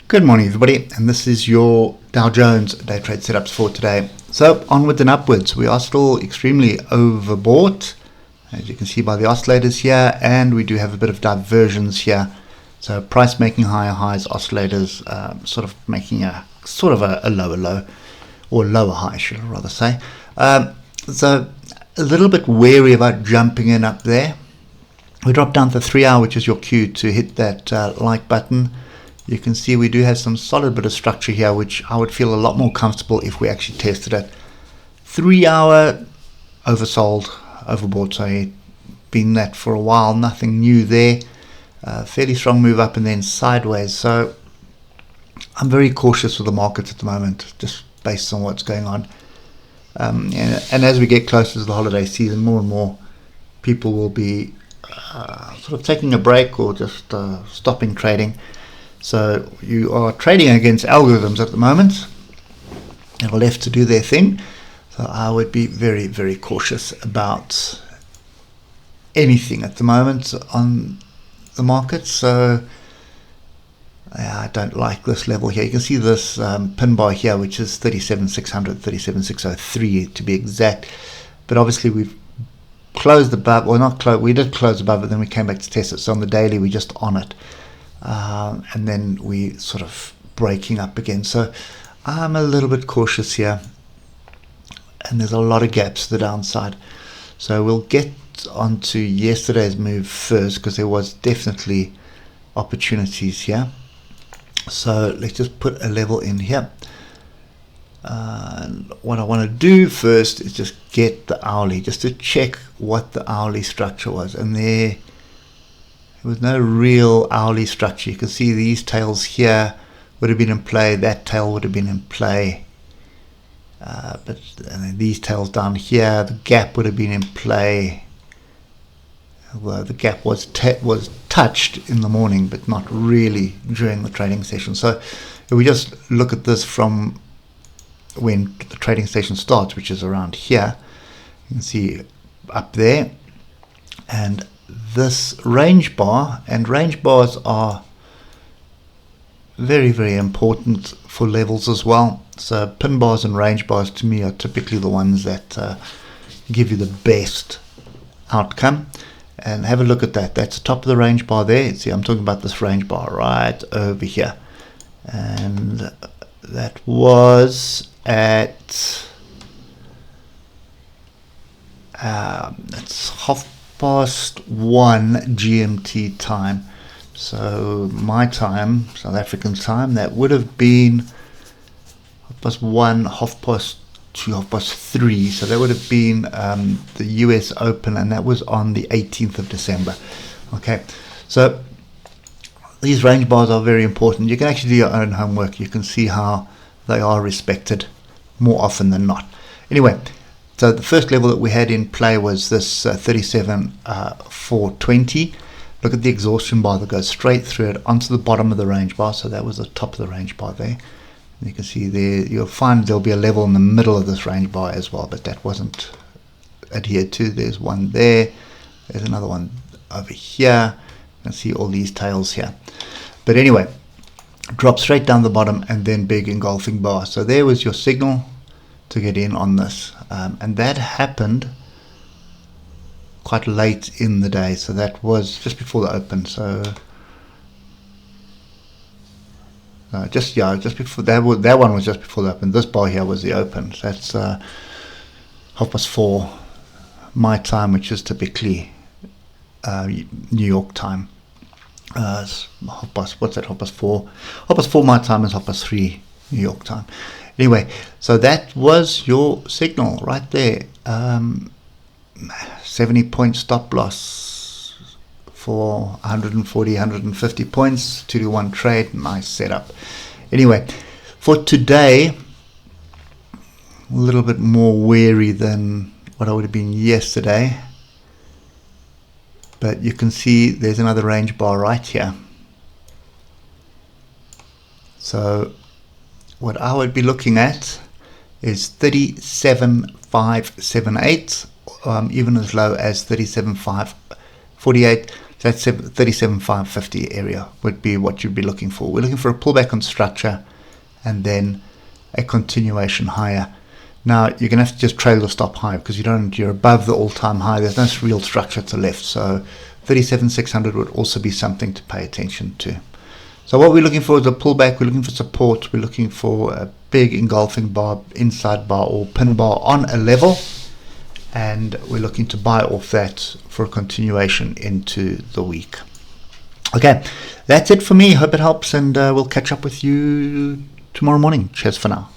Good morning, everybody, and this is your Dow Jones day trade setups for today. So onwards and upwards, we are still extremely overbought, as you can see by the oscillators here, and we do have a bit of diversions here. So price making higher highs, oscillators sort of making a lower low, or lower high, should I rather say. So a little bit wary about jumping in up there. We drop down to 3 hour, which is your cue to hit that like button. You can see we do have some solid bit of structure here, which I would feel a lot more comfortable if we actually tested it. 3 hour oversold, overbought, so been that for a while, nothing new there. Fairly strong move up and then sideways. So I'm very cautious with the markets at the moment, just based on what's going on. And as we get closer to the holiday season, more and more people will be sort of taking a break or just stopping trading. So you are trading against algorithms at the moment that are left to do their thing. So I would be very, very cautious about anything at the moment on the market. So I don't like this level here. You can see this pin bar here, which is 37,600, 37,603 to be exact. But obviously we've closed above, or not close, we did close above it, then we came back to test it. So on the daily, we're just on it. And then we sort of breaking up again. So I'm a little bit cautious here. And there's a lot of gaps to the downside. So we'll get onto yesterday's move first, because there was definitely opportunities here. So let's just put a level in here. And what I want to do first is just get the hourly, just to check what the hourly structure was. And there was no real hourly structure. You can see these tails here would have been in play, that tail would have been in play, but and then these tails down here, the gap would have been in play. Well, the gap was touched in the morning, but not really during the trading session. So if we just look at this from when the trading session starts, which is around here, you can see up there, and this range bar, and range bars are very, very important for levels as well. So pin bars and range bars to me are typically the ones that give you the best outcome. And have a look at that. That's the top of the range bar there. See, I'm talking about this range bar right over here, and that was at it's 1:30 GMT time. So my time, South African time, that would have been 1:30, 3:30. So that would have been the US Open, and that was on the 18th of December. Okay, so these range bars are very important. You can actually do your own homework. You can see how they are respected more often than not. Anyway, so the first level that we had in play was this 37,420. Look at the exhaustion bar that goes straight through it onto the bottom of the range bar. So that was the top of the range bar there. You can see there, you'll find there'll be a level in the middle of this range bar as well, but that wasn't adhered to. There's one there. There's another one over here. You can see all these tails here. But anyway, drop straight down the bottom and then big engulfing bar. So there was your signal to get in on this. And that happened quite late in the day. So that was just before the open. So just before that one was just before the open. This bar here was the open. So that's 4:30 my time, which is typically New York time. What's that? 4:30. 4:30 my time is 3:30 New York time. Anyway, so that was your signal right there. 70-point stop loss for 140, 150 points, 2-to-1 trade. Nice setup. Anyway, for today, a little bit more wary than what I would have been yesterday. But you can see there's another range bar right here. So what I would be looking at is 37,578, even as low as 37,548. That 37,550 area would be what you'd be looking for. We're looking for a pullback on structure and then a continuation higher. Now you're going to have to just trail your stop high because you're above the all-time high. There's no real structure to left. So 37,600 would also be something to pay attention to. So what we're looking for is a pullback. We're looking for support. We're looking for a big engulfing bar, inside bar or pin bar on a level. And we're looking to buy off that for a continuation into the week. Okay, that's it for me. Hope it helps, and we'll catch up with you tomorrow morning. Cheers for now.